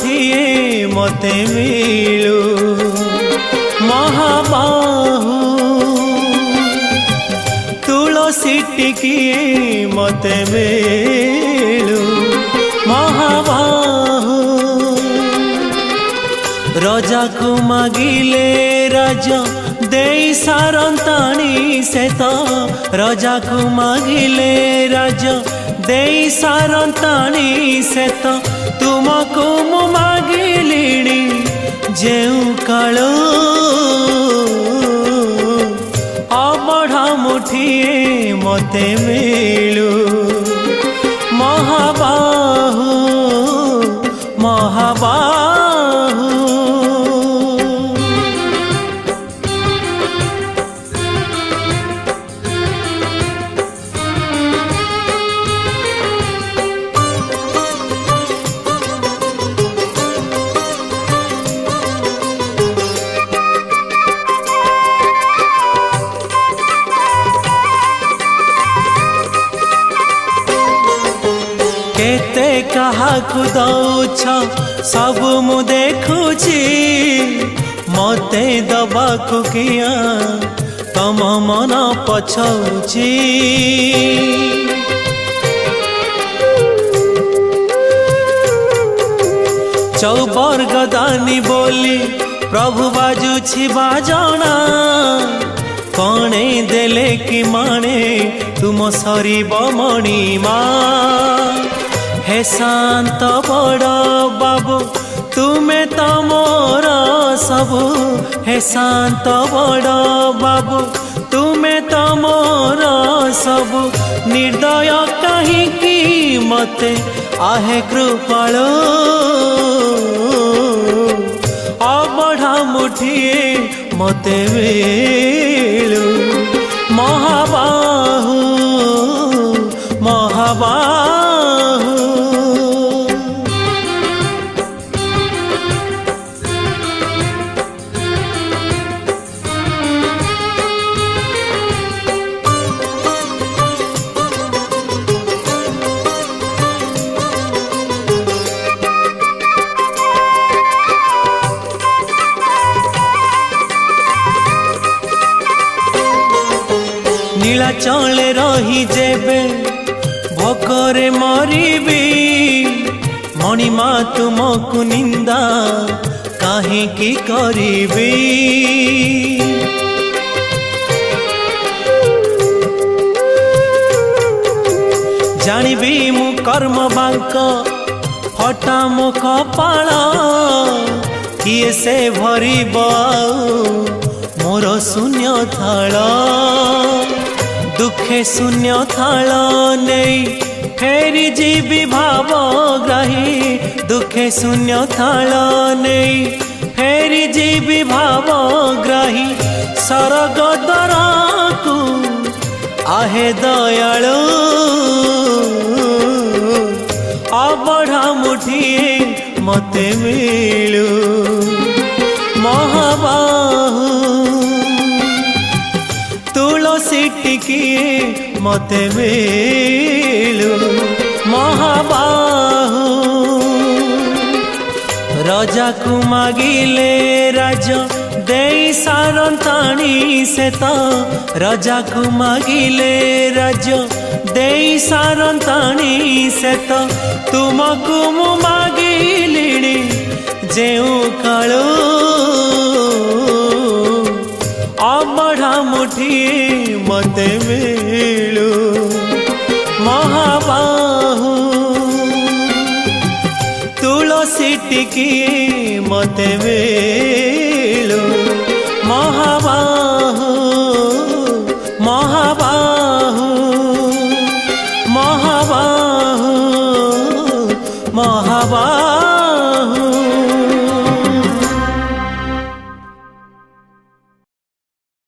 मुठिए मते मिलू महाबाहु तुलसी टिकिए मते मिलू महाबाहु रजा को मागिले राजा दे सारंताणी से तो रजा को मागिले राजा दे सारंताणी से तो तुमको मु मागिलिणी जेउ कालो अबढ़ा मुठिए मते मिलू महाबाहु महाबाहु केते काहाकु दौछ सब मु देखुची मते दबाकु किया तम मन पछौची चौबर्ग दानी बोली प्रभु बाजुछि बाजना कणे देले कि माने तुम सरीब मणिमा हे शांत बड़ बाबू तुम्हें तो मोर सबू हे शांत बड़ बाबू तुम्हें तो मोर सबू निर्दय कहीं मते आहे कृपाल अबढ़ा मुठिए मते मिलू महाबाहु महाबाहु नीलाचले रही जेबे भोकरे मरीबी मणिमा तुमको निंदा काहे की करीबी जानिबी मु कर्म बांक फटा मो कपाल किए से भरीब मोर शून्य थाल दुखे शून्य थाल नहीं फेरी जीवी भावग्राही दुखे शून्य थाल नहीं फेरी जीवी भावग्राही सरग दरकू आहे दयालु अबढ़ा मुठिए मते मिलू महाबाहु तुलसी टिकिए मते मिलू महाबाहु रजा को मागिले राजा दे सारंताणी से तो रजा को मागिले राजा दे सारंताणी से तो तुमको मु मागिलिणी जेउ कालो अबढ़ा मुठिए मते मिलू महाबाहु तुलसी टिकिए मते मिलू महाबाहु महाबाहु महाबाहु महाबाहु